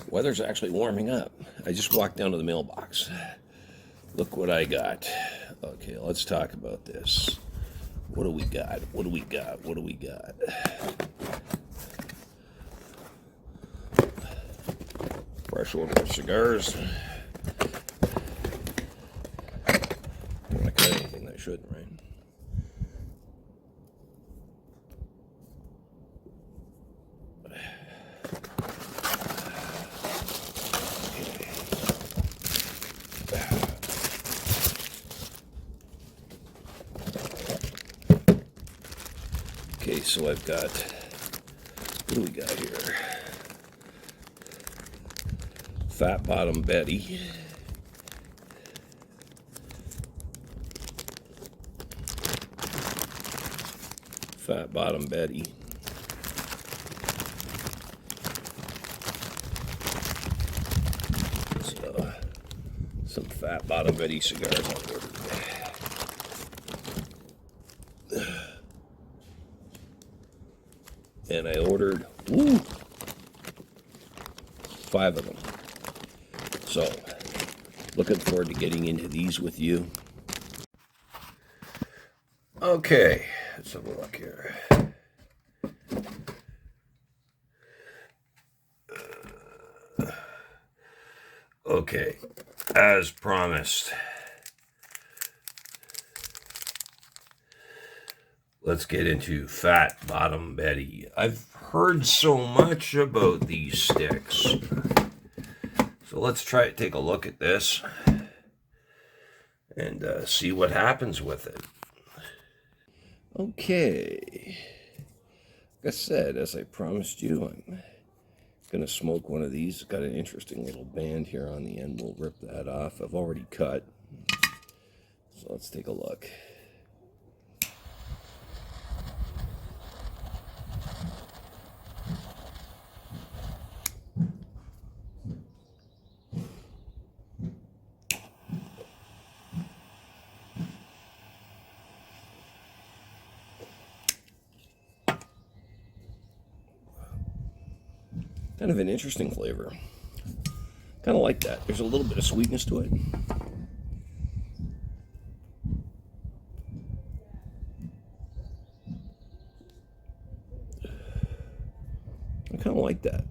Weather's actually warming up. I just walked down to the mailbox. Look what I got. Okay, let's talk about this. What do we got? What do we got? What do we got? Fresh order of cigars. Don't want to cut anything that I shouldn't, right? Okay, so I've got, what do we got here? Fat Bottom Betty. Fat Bottom Betty. So, some Fat Bottom Betty cigars I ordered. And I ordered 5 of them. So, looking forward to getting into these with you. Okay, let's have a look here. Okay, as promised, let's get into Fat Bottom Betty. I've heard so much about these sticks. So let's try to take a look at this and see what happens with it. Okay. Like I said, as I promised you, I'm going to smoke one of these. It's got an interesting little band here on the end. We'll rip that off. I've already cut. So let's take a look. Kind of an interesting flavor. Kind of like that. There's a little bit of sweetness to it. I kind of like that.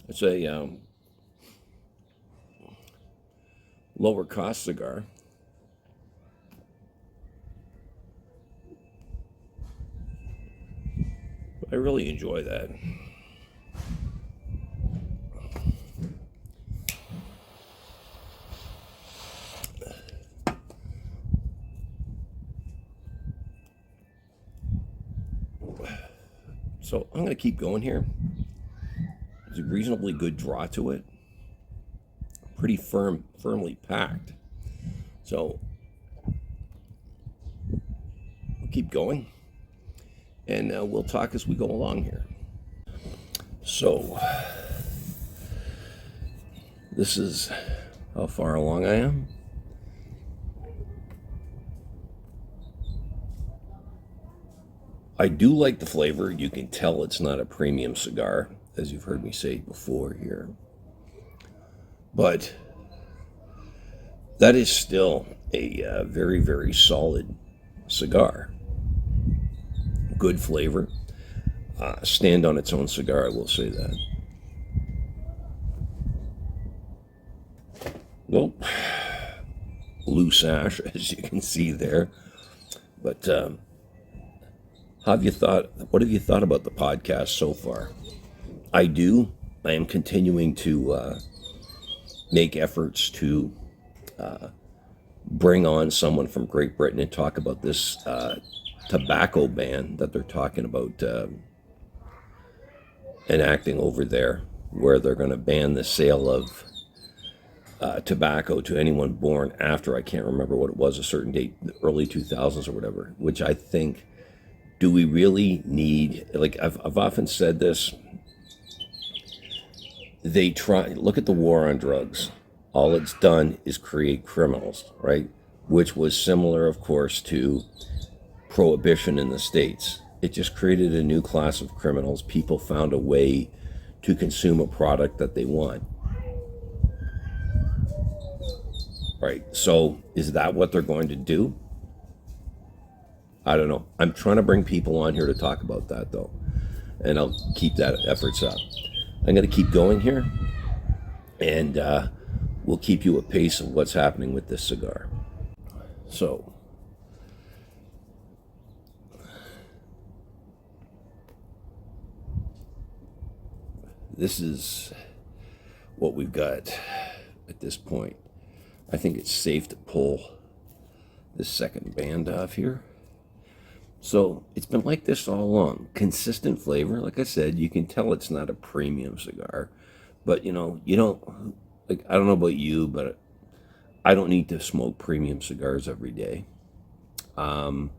It's a lower cost cigar. I really enjoy that. So I'm going to keep going here. There's a reasonably good draw to it. Pretty firmly packed. So we'll keep going. And we'll talk as we go along here. So this is how far along I am. I do like the flavor. You can tell it's not a premium cigar, as you've heard me say before here. But that is still a very, very solid cigar. Good flavor. Stand on its own cigar, I will say that. Nope. Loose ash, as you can see there. But what have you thought about the podcast so far? I am continuing to make efforts to bring on someone from Great Britain and talk about this tobacco ban that they're talking about enacting over there, where they're going to ban the sale of tobacco to anyone born after, I can't remember what it was, a certain date, the early 2000s or whatever, which I think, do we really need, like I've often said this, look at the war on drugs. All it's done is create criminals, right? Which was similar, of course, to prohibition in the States. It just created a new class of criminals. People found a way to consume a product that they want. Right. So is that what they're going to do? I don't know. I'm trying to bring people on here to talk about that, though, and I'll keep that efforts up. I'm going to keep going here, and we'll keep you a pace of what's happening with this cigar. So, this is what we've got at this point. I think it's safe to pull this second band off here. So it's been like this all along. Consistent flavor. Like I said, you can tell it's not a premium cigar. But, you know, you don't, like, I don't know about you, but I don't need to smoke premium cigars every day. Good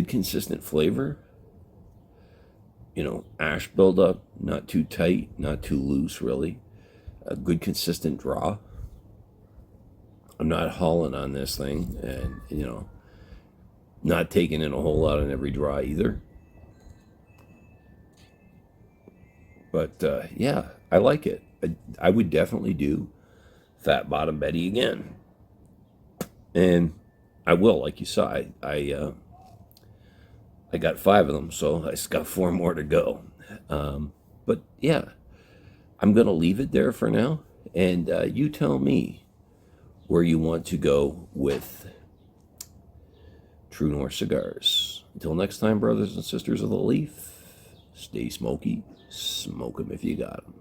consistent flavor. You know, ash buildup, not too tight, not too loose, really. A good consistent draw. I'm not hauling on this thing, and, you know, not taking in a whole lot on every draw either. But, yeah, I like it. I would definitely do Fat Bottom Betty again. And I will, like you saw. I got 5 of them, so I just got 4 more to go. But, yeah, I'm going to leave it there for now. And you tell me where you want to go with True North Cigars. Until next time, brothers and sisters of the leaf, stay smoky, smoke 'em if you got 'em.